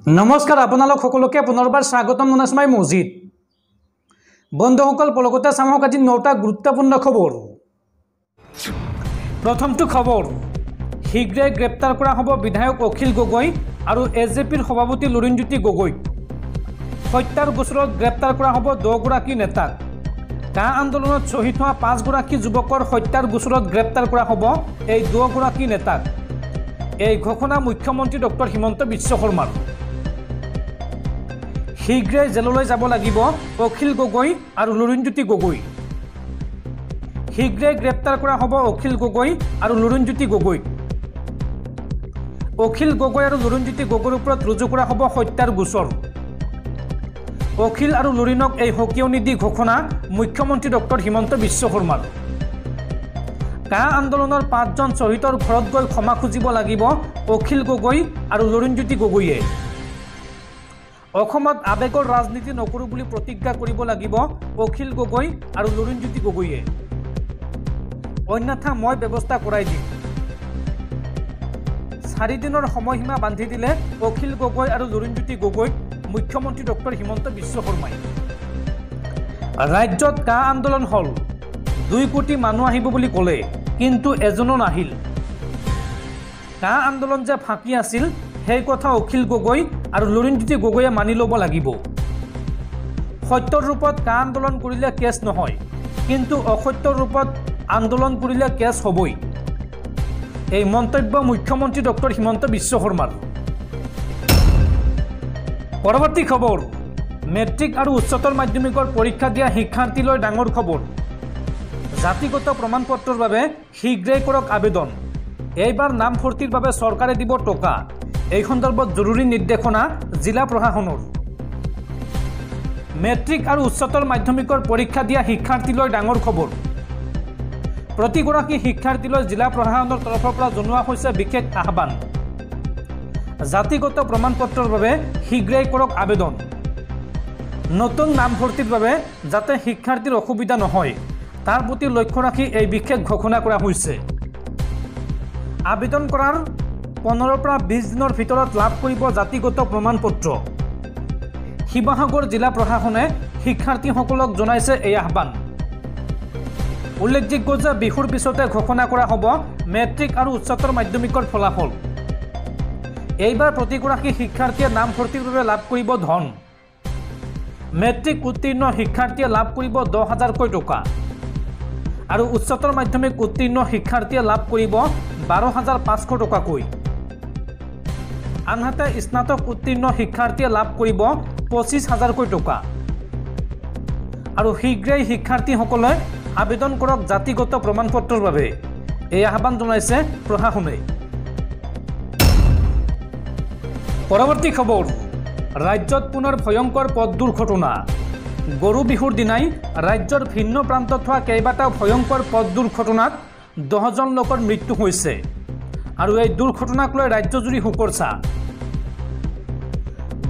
নমস্কাৰ আপোনালোক সকলোকে পুনৰবাৰ স্বাগতম মনাসমাই মছজিদ বন্ধুসকল পলকতে চামক আজি 9টা গুৰুত্বপূৰ্ণ খবৰ। প্ৰথমটো খবৰ, শীঘ্ৰে গ্ৰেপ্তাৰ কৰা হ'ব বিধায়ক অখিল গগৈ আৰু এজেপিৰ সভাপতি লুৰিণজ্যোতি গগৈক। হত্যাৰ গোচৰত গ্ৰেপ্তাৰ কৰা হ'ব 10 গৰাকী নেতাক। কা আন্দোলনত শ্বহীদ হোৱা 5 গৰাকী যুৱকৰ হত্যাৰ গোচৰত গ্ৰেপ্তাৰ কৰা হ'ব এই 10 গৰাকী নেতাক। এই ঘোষণা মুখ্যমন্ত্ৰী ডক্টৰ হিমন্ত বিশ্ব শৰ্মাৰ। শীঘ্ৰে জেললৈ যাব লাগিব অখিল গগৈ আৰু লুৰিণজ্যোতি গগৈ। শীঘ্ৰে গ্ৰেপ্তাৰ কৰা হ'ব অখিল গগৈ আৰু লুৰিণজ্যোতি গগৈক। অখিল গগৈ আৰু লুৰিণজ্যোতি গগৈৰ ওপৰত ৰুজু কৰা হ'ব হত্যাৰ গোচৰ। অখিল আৰু লুৰিণক এই সকীয়নি দি ঘোষণা মুখ্যমন্ত্ৰী ডক্টৰ হিমন্ত বিশ্ব শৰ্মাৰ। কা আন্দোলনৰ 5জন শ্বহীদৰ ঘৰত গৈ ক্ষমা খুজিব লাগিব অখিল গগৈ আৰু লুৰিণজ্যোতি গগৈয়ে। অসমত আবেগৰ ৰাজনীতি নকৰোঁ বুলি প্ৰতিজ্ঞা কৰিব লাগিব অখিল গগৈ আৰু লুৰিণজ্যোতি গগৈয়ে। অন্যথা মই ব্যৱস্থা কৰাই দিম। 4 দিনৰ সময়সীমা বান্ধি দিলে অখিল গগৈ আৰু লুৰিণজ্যোতি গগৈক মুখ্যমন্ত্ৰী ডক্টৰ হিমন্ত বিশ্ব শৰ্মাই। ৰাজ্যত কা আন্দোলন হ'ল, 2 কোটি মানুহ আহিব বুলি ক'লে, কিন্তু এজনো নাহিল। কা আন্দোলন যে ফাঁকি আছিল সেই কথা অখিল গগৈ আৰু লুৰিণজ্যোতি গগৈয়ে মানি ল'ব লাগিব। সত্যৰ ৰূপত কা আন্দোলন কৰিলে কেছ নহয়, কিন্তু অসত্যৰ ৰূপত আন্দোলন কৰিলে কেছ হ'বই। এই মন্তব্য মুখ্যমন্ত্ৰী ডক্টৰ হিমন্ত বিশ্ব শৰ্মাৰ। পৰৱৰ্তী খবৰ, মেট্ৰিক আৰু উচ্চতৰ মাধ্যমিকৰ পৰীক্ষা দিয়া শিক্ষাৰ্থীলৈ ডাঙৰ খবৰ। জাতিগত প্ৰমাণ পত্ৰৰ বাবে শীঘ্ৰেই কৰক আবেদন। এইবাৰ নাম ভৰ্তিৰ বাবে চৰকাৰে দিব টকা। এই সন্দৰ্ভত জৰুৰী নিৰ্দেশনা জিলা প্ৰশাসনৰ। মেট্ৰিক আৰু উচ্চতৰ মাধ্যমিকৰ পৰীক্ষা দিয়া শিক্ষাৰ্থীলৈ ডাঙৰ খবৰ। প্ৰতিগৰাকী শিক্ষাৰ্থীলৈ জিলা প্ৰশাসনৰ তৰফৰ পৰা জনোৱা হৈছে বিশেষ আহ্বান। জাতিগত প্ৰমাণ পত্ৰৰ বাবে শীঘ্ৰেই কৰক আবেদন। নতুন নাম ভৰ্তিৰ বাবে যাতে শিক্ষাৰ্থীৰ অসুবিধা নহয় তাৰ প্ৰতি লক্ষ্য ৰাখি এই বিশেষ ঘোষণা কৰা হৈছে। আবেদন কৰাৰ 15 পৰা 20 দিনৰ ভিতৰত লাভ কৰিব জাতিগত প্ৰমাণ পত্ৰ। শিৱসাগৰ জিলা প্ৰশাসনে শিক্ষাৰ্থীসকলক জনাইছে এই আহ্বান। উল্লেখযোগ্য যে বিহুৰ পিছতে ঘোষণা কৰা হ'ব মেট্ৰিক আৰু উচ্চতৰ মাধ্যমিকৰ ফলাফল। এইবাৰ প্ৰতিগৰাকী শিক্ষাৰ্থীয়ে নাম ভৰ্তিৰ বাবে লাভ কৰিব ধন। মেট্ৰিক উত্তীৰ্ণ শিক্ষাৰ্থীয়ে লাভ কৰিব 10,000কৈ টকা আৰু উচ্চতৰ মাধ্যমিক উত্তীৰ্ণ শিক্ষাৰ্থীয়ে লাভ কৰিব 12,500 টকাকৈ। আনহাতে স্নাতক উত্তীৰ্ণ শিক্ষাৰ্থীয়ে লাভ কৰিব 25,000কৈ টকা। আৰু শীঘ্ৰেই শিক্ষাৰ্থীসকলে আবেদন কৰক জাতিগত প্ৰমাণ পত্ৰৰ বাবে, এই আহ্বান জনাইছে প্ৰশাসনে। পৰৱৰ্তী খবৰ, ৰাজ্যত পুনৰ ভয়ংকৰ পথ দুৰ্ঘটনা। গৰু বিহুৰ দিনাই ৰাজ্যৰ ভিন্ন প্ৰান্তত হোৱা কেইবাটাও ভয়ংকৰ পথ দুৰ্ঘটনাত 10জন লোকৰ মৃত্যু হৈছে আৰু এই দুৰ্ঘটনাক লৈ ৰাজ্যজুৰি শোকৰ ছাঁ।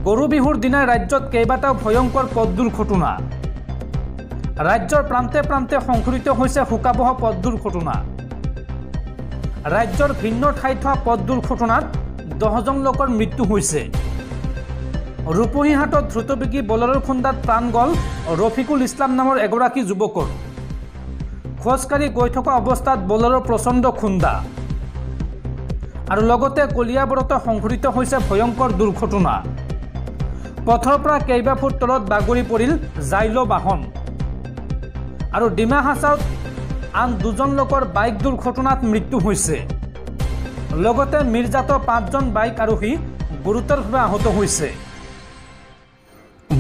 গৰু বিহুৰ দিনাই ৰাজ্যত কেইবাটাও ভয়ংকৰ পথ দুৰ্ঘটনা। ৰাজ্যৰ প্ৰান্তে প্ৰান্তে সংঘটিত হৈছে শোকাবহ পথ দুৰ্ঘটনা। ৰাজ্যৰ ভিন্ন ঠাইত হোৱা পথ দুৰ্ঘটনাত 10জন লোকৰ মৃত্যু হৈছে। ৰূপহীহাটত দ্ৰুতবেগী বলেৰৰ খুন্দাত প্ৰাণ গ'ল ৰফিকুল ইছলাম নামৰ এগৰাকী যুৱকৰ। খোজকাঢ়ি গৈ থকা অৱস্থাত বলেৰৰ প্ৰচণ্ড খুন্দা। আৰু লগতে কলিয়াবৰতো সংঘটিত হৈছে ভয়ংকৰ দুৰ্ঘটনা। পথৰ পৰা কেইবা ফুট তলত বাগৰি পৰিল জাইলো বাহন। আৰু ডিমা হাছাওত আন 2জন লোকৰ বাইক দুৰ্ঘটনাত মৃত্যু হৈছে। লগতে মিৰ্জাত 5জন বাইক আৰোহী গুৰুতৰভাৱে আহত হৈছে।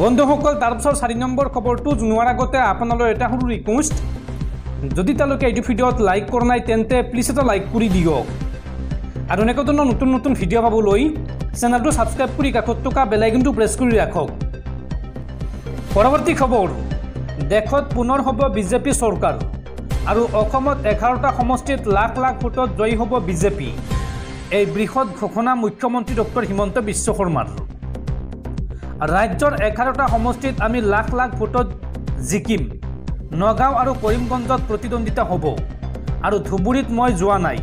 বন্ধুসকল, তাৰপিছত 4 নম্বৰ খবৰটো জনোৱাৰ আগতে আপোনালৈ এটা সৰু ৰিকুৱেষ্ট, যদি তেওঁলোকে এইটো ভিডিঅ'ত লাইক কৰা নাই তেন্তে প্লিজ এটা লাইক কৰি দিয়ক। আৰু এনেকুৱা ধৰণৰ নতুন নতুন ভিডিঅ' পাবলৈ চেনেলটো ছাবস্ক্ৰাইব কৰি কাষত থকা বেল আইকনটো প্ৰেছ কৰি ৰাখক। পৰৱৰ্তী খবৰ, দেশত পুনৰ হ'ব বিজেপি চৰকাৰ আৰু অসমত 11টা সমষ্টিত লাখ লাখ ভোটত জয়ী হ'ব বিজেপি। এই বৃহৎ ঘোষণা মুখ্যমন্ত্ৰী ডক্টৰ হিমন্ত বিশ্ব শৰ্মাৰ। ৰাজ্যৰ 11টা সমষ্টিত আমি লাখ লাখ ভোটত জিকিম। নগাঁও আৰু কৰিমগঞ্জত প্ৰতিদ্বন্দ্বিতা হ'ব আৰু ধুবুৰীত মই যোৱা নাই,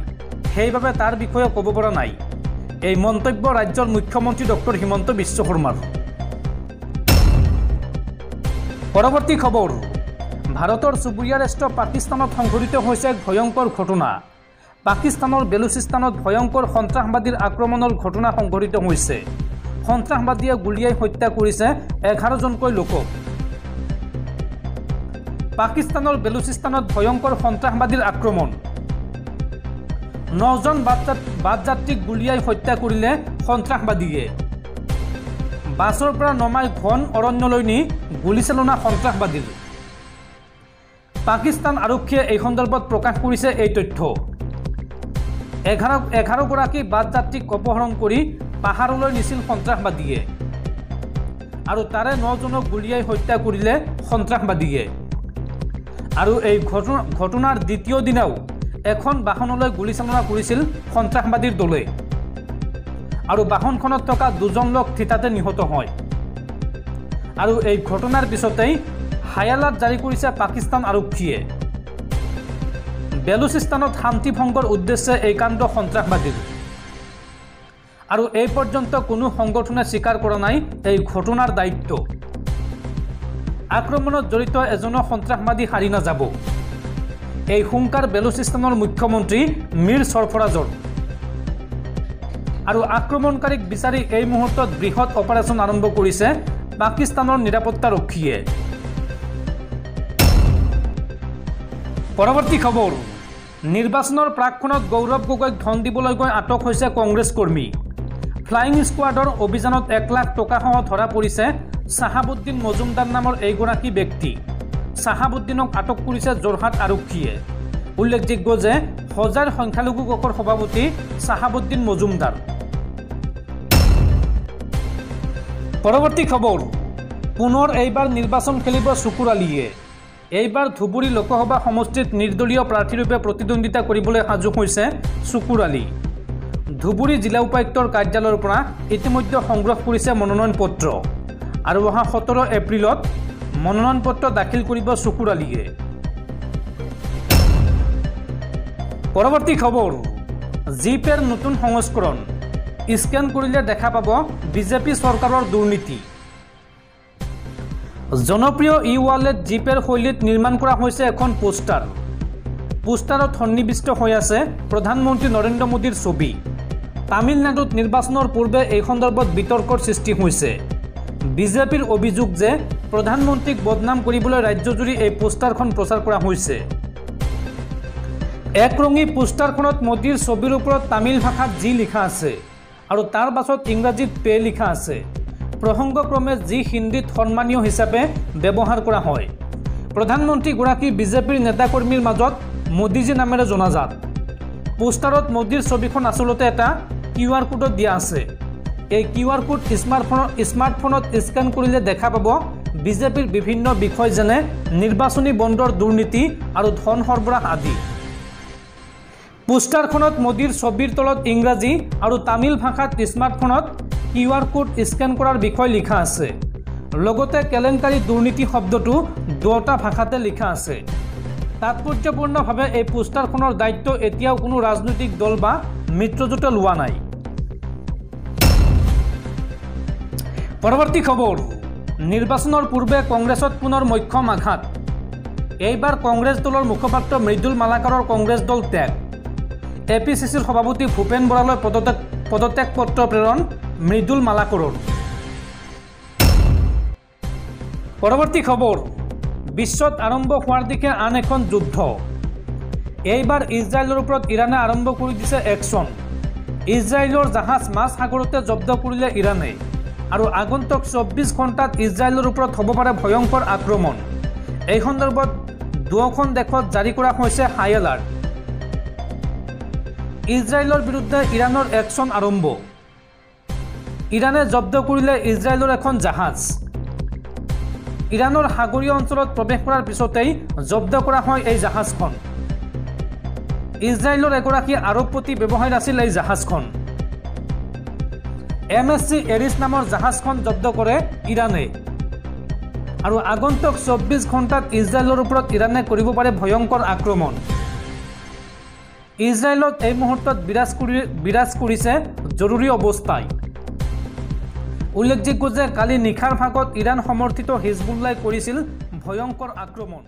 সেইবাবে তাৰ বিষয়ে ক'ব পৰা নাই। এই মন্তব্য ৰাজ্যৰ মুখ্যমন্ত্ৰী ডক্টৰ হিমন্ত বিশ্ব শৰ্মাৰ। পৰৱৰ্তী খবৰ, ভাৰতৰ চুবুৰীয়া ৰাষ্ট্ৰ পাকিস্তানত সংঘটিত হৈছে এক ভয়ংকৰ ঘটনা। পাকিস্তানৰ বেলুচিস্তানত ভয়ংকৰ সন্ত্ৰাসবাদীৰ আক্ৰমণৰ ঘটনা সংঘটিত হৈছে। সন্ত্ৰাসবাদীয়ে গুলীয়াই হত্যা কৰিছে 11জনকৈ লোকক। পাকিস্তানৰ বেলুচিস্তানত ভয়ংকৰ সন্ত্ৰাসবাদীৰ আক্ৰমণ। 9জন বাটযাত্ৰীক গুলীয়াই হত্যা কৰিলে সন্ত্ৰাসবাদীয়ে। বাছৰ পৰা নমাই ঘন অৰণ্যলৈ নি গুলীচালনা সন্ত্ৰাসবাদীৰ। পাকিস্তান আৰক্ষীয়ে এই সন্দৰ্ভত প্ৰকাশ কৰিছে এই তথ্য। 11গৰাকী বাটযাত্ৰীক অপহৰণ কৰি পাহাৰলৈ নিছিল সন্ত্ৰাসবাদীয়ে আৰু তাৰে 9জনক গুলীয়াই হত্যা কৰিলে সন্ত্ৰাসবাদীয়ে। আৰু এই ঘটনাৰ দ্বিতীয় দিনাও এখন বাহনলৈ গুলীচালনা কৰিছিল সন্ত্ৰাসবাদীৰ দলে আৰু বাহনখনত থকা 2জন লোক থিতাতে নিহত হয়। আৰু এই ঘটনাৰ পিছতেই হাই এলাৰ্ট জাৰি কৰিছে পাকিস্তান আৰক্ষীয়ে। বেলুচিস্তানত শান্তি ভংগৰ উদ্দেশ্যে এই কাণ্ড সন্ত্ৰাসবাদীৰ। আৰু এই পৰ্যন্ত কোনো সংগঠনে স্বীকাৰ কৰা নাই এই ঘটনাৰ দায়িত্ব। আক্ৰমণত জড়িত এজনো সন্ত্ৰাসবাদী হাৰি নাযাব। এই হুংকাৰ বেলুচিস্তানৰ মুখ্যমন্ত্ৰী মীৰ সৰফৰাজৰ। আৰু আক্ৰমণকাৰীক বিচাৰি এই মুহূৰ্তত বৃহৎ অপাৰেশ্যন আৰম্ভ কৰিছে পাকিস্তানৰ নিৰাপত্তাৰক্ষীয়ে। পৰৱৰ্তী খবৰ, নিৰ্বাচনৰ প্ৰাকক্ষণত গৌৰৱ গগৈক ধন দিবলৈ গৈ আটক হৈছে কংগ্ৰেছ কৰ্মী। ফ্লাইং স্কোৱাডৰ অভিযানত 1 লাখ টকাসহ ধৰা পৰিছে চাহাবুদ্দিন মজুমদাৰ নামৰ এইগৰাকী ব্যক্তি। চাহাবুদ্দিনক আটক কৰিছে যোৰহাট আৰক্ষীয়ে। উল্লেখযোগ্য যে হজাৰ সংখ্যালঘু গোটৰ সভাপতি চাহাবুদ্দিন মজুমদাৰ। পৰৱৰ্তী খবৰ, পুনৰ এইবাৰ নিৰ্বাচন খেলিব শুকুৰ আলীয়ে। এইবাৰ ধুবুৰী লোকসভা সমষ্টিত নিৰ্দলীয় প্ৰাৰ্থীৰূপে প্ৰতিদ্বন্দ্বিতা কৰিবলৈ সাজু হৈছে শুকুৰ আলী। ধুবুৰী জিলা উপায়ুক্তৰ কাৰ্যালয়ৰ পৰা ইতিমধ্যে সংগ্ৰহ কৰিছে মনোনয়ন পত্ৰ আৰু অহা 17 এপ্ৰিলত মনোনয়ন পত্ৰ দাখিল কৰিব শুকুৰ আলীয়ে। পৰৱৰ্তী খবৰ, জিপেৰ নতুন সংস্কৰণ। স্কেন কৰিলে দেখা পাব বিজেপি চৰকাৰৰ দুৰ্নীতি। জনপ্ৰিয় ই-ৱালেট জিপেৰ শৈলীত নিৰ্মাণ কৰা হৈছে এখন পোষ্টাৰ। পোষ্টাৰত সন্নিৱিষ্ট হৈ আছে প্ৰধানমন্ত্ৰী নৰেন্দ্ৰ মোদীৰ ছবি। তামিলনাডুত নিৰ্বাচনৰ পূৰ্বে এই সন্দৰ্ভত বিতৰ্কৰ সৃষ্টি হৈছে। বিজেপিৰ অভিযোগ যে প্ৰধানমন্ত্ৰীক বদনাম কৰিবলৈ ৰাজ্যজুৰি এই পোষ্টাৰখন প্ৰচাৰ কৰা হৈছে। একৰঙী পোষ্টাৰখনত মোদীৰ ছবিৰ ওপৰত তামিল ভাষাত জি লিখা আছে আৰু তাৰ পাছত ইংৰাজীত পে লিখা আছে। প্ৰসংগক্ৰমে যি হিন্দীত সন্মানীয় হিচাপে ব্যৱহাৰ কৰা হয়। প্ৰধানমন্ত্ৰীগৰাকী বিজেপিৰ নেতাকৰ্মীৰ মাজত মোদীজী নামেৰে জনাজাত। পোষ্টাৰত মোদীৰ ছবিখন আচলতে এটা QR কোডত দিয়া আছে। এই QR কোড স্মাৰ্টফোনত স্কেন কৰিলে দেখা পাব বিজেপিৰ বিভিন্ন বিষয় যেনে নিৰ্বাচনী বণ্ডৰ দুৰ্নীতি আৰু ধন সৰবৰাহ আদি। পোষ্টাৰখনত মোদীৰ ছবিৰ তলত ইংৰাজী আৰু তামিল ভাষাত স্মাৰ্টফোনত QR কোড স্কেন কৰাৰ বিষয় লিখা আছে। লগতে কেলেংকাৰী দুৰ্নীতি শব্দটো দুটা ভাষাতে লিখা আছে। তাৎপৰ্যপূৰ্ণভাৱে এই পোষ্টাৰখনৰ দায়িত্ব এতিয়াও কোনো ৰাজনৈতিক দল বা মিত্ৰজোঁটে লোৱা নাই। পৰৱৰ্তী খবৰ, নিৰ্বাচনৰ পূৰ্বে কংগ্ৰেছত পুনৰ মক্ষম আঘাত। এইবাৰ কংগ্ৰেছ দলৰ মুখপাত্ৰ মৃদুল মালাকাৰৰ কংগ্ৰেছ দল ত্যাগ। APCCৰ সভাপতি ভূপেন বৰালৈ পদত্যাগ পত্ৰ প্ৰেৰণ মৃদুল মালাকৰৰ। পৰৱৰ্তী খবৰ, বিশ্বত আৰম্ভ হোৱাৰ দিশে আন এখন যুদ্ধ। এইবাৰ ইজৰাইলৰ ওপৰত ইৰাণে আৰম্ভ কৰি দিছে একশ্যন। ইজৰাইলৰ জাহাজ মাজ সাগৰতে জব্দ কৰিলে ইৰাণে আৰু আগন্তুক 24 ঘণ্টাত ইজৰাইলৰ ওপৰত হ'ব পাৰে ভয়ংকৰ আক্ৰমণ। এই সন্দৰ্ভত দুয়োখন দেশত জাৰি কৰা হৈছে হাই এলাৰ্ট। ইজৰাইলৰ বিৰুদ্ধে ইৰাণৰ একশ্যন আৰম্ভ। ইৰাণে জব্দ কৰিলে ইজৰাইলৰ এখন জাহাজ। ইৰাণৰ সাগৰীয় অঞ্চলত প্ৰৱেশ কৰাৰ পিছতেই জব্দ কৰা হয় এই জাহাজখন। ইজৰাইলৰ এগৰাকী আৰবপতি ব্যৱসায়ত আছিল এই জাহাজখন। MSC এৰিছ নামৰ জাহাজখন জব্দ কৰে ইৰাণে আৰু আগন্তুক 24 ঘণ্টাত ইজৰাইলৰ ওপৰত ইৰাণে কৰিব পাৰে ভয়ংকৰ আক্ৰমণ। ইজৰাইলত এই মুহূৰ্তত বিৰাজ কৰিছে জৰুৰী অৱস্থায়। উল্লেখযোগ্য যে কালি নিশাৰ ভাগত ইৰাণ সমৰ্থিত হিজবুল্লাই কৰিছিল ভয়ংকৰ আক্ৰমণ।